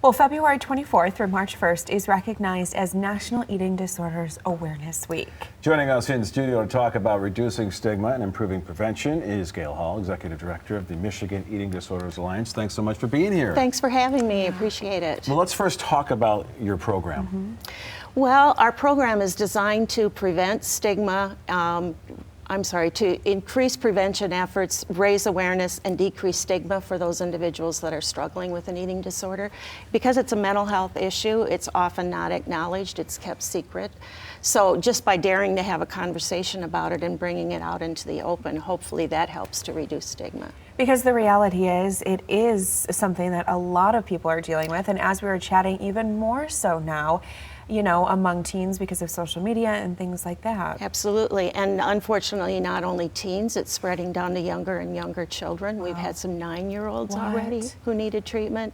Well, February 24th through March 1st is recognized as National Eating Disorders Awareness Week. Joining us in studio to talk about reducing stigma and improving prevention is Gail Hall, Executive Director of the Michigan Eating Disorders Alliance. Thanks so much for being here. Thanks for having me. Appreciate it. Well, let's first talk about your program. Well, our program is designed to prevent stigma, to increase prevention efforts, raise awareness, and decrease stigma for those individuals that are struggling with an eating disorder. Because it's a mental health issue, it's often not acknowledged, it's kept secret. So just by daring to have a conversation about it and bringing it out into the open, hopefully that helps to reduce stigma. Because the reality is, it is something that a lot of people are dealing with, and as we were chatting, even more so now, you know, among teens because of social media and things like that. Absolutely, and unfortunately not only teens, it's spreading down to younger and younger children. We've had some 9-year-olds already who needed treatment,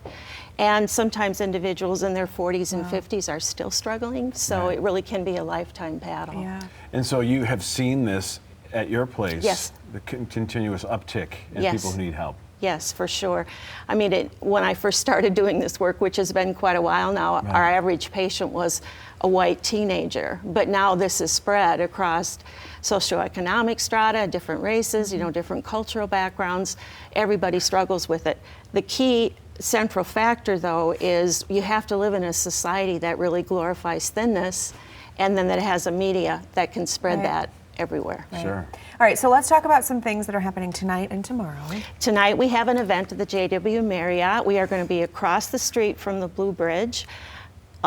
and sometimes individuals in their 40s and 50s are still struggling, so it really can be a lifetime battle. Yeah. And so you have seen this at your place, Yes. the continuous uptick in Yes. people who need help. Yes, for sure. I mean, when I first started doing this work, which has been quite a while now, our average patient was a white teenager. But now this is spread across socioeconomic strata, different races, you know, different cultural backgrounds. Everybody struggles with it. The key central factor, though, is you have to live in a society that really glorifies thinness, and then that has a media that can spread that everywhere. Sure. All right, so let's talk about some things that are happening tonight and tomorrow. Tonight we have an event at the JW Marriott. We are going to be across the street from the Blue Bridge.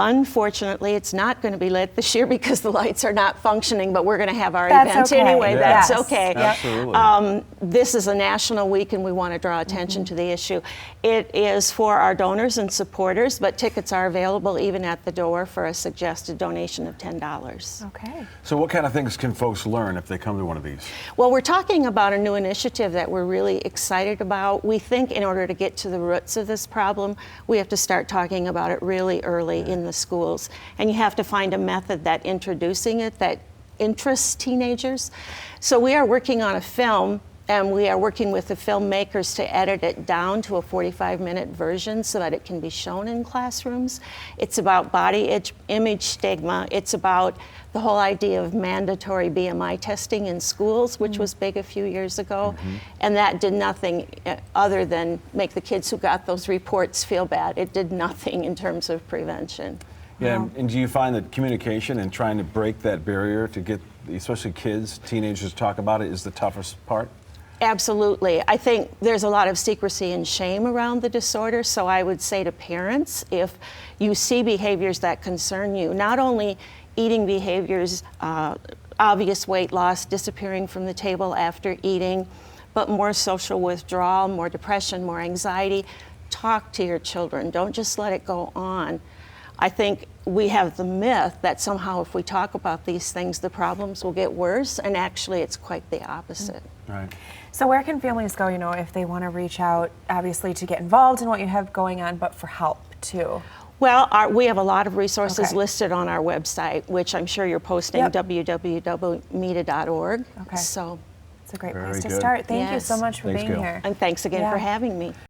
Unfortunately, it's not going to be lit this year because the lights are not functioning, but we're going to have our event anyway. Yeah. That's okay. Absolutely. This is a national week and we want to draw attention to the issue. It is for our donors and supporters, but tickets are available even at the door for a suggested donation of $10. Okay. So what kind of things can folks learn if they come to one of these? Well, we're talking about a new initiative that we're really excited about. We think in order to get to the roots of this problem, we have to start talking about it really early in the schools. And you have to find a method that introducing it that interests teenagers. So we are working on a film, and we are working with the filmmakers to edit it down to a 45-minute version so that it can be shown in classrooms. It's about body image stigma. It's about the whole idea of mandatory BMI testing in schools, which was big a few years ago. And that did nothing other than make the kids who got those reports feel bad. It did nothing in terms of prevention. Yeah, and do you find that communication and trying to break that barrier to get, especially kids, teenagers, to talk about it is the toughest part? Absolutely. I think there's a lot of secrecy and shame around the disorder, so I would say to parents, if you see behaviors that concern you, not only eating behaviors, obvious weight loss, disappearing from the table after eating, but more social withdrawal, more depression, more anxiety, talk to your children. Don't just let it go on. I think we have the myth that somehow if we talk about these things, the problems will get worse, and actually it's quite the opposite. Right. So where can families go, you know, if they want to reach out, obviously to get involved in what you have going on, but for help too? Well, we have a lot of resources listed on our website, which I'm sure you're posting, www.meta.org. Okay. So it's a great Very place to good. start. Thank you so Yes. much for Thanks, being Gail. here. and thanks again for having me.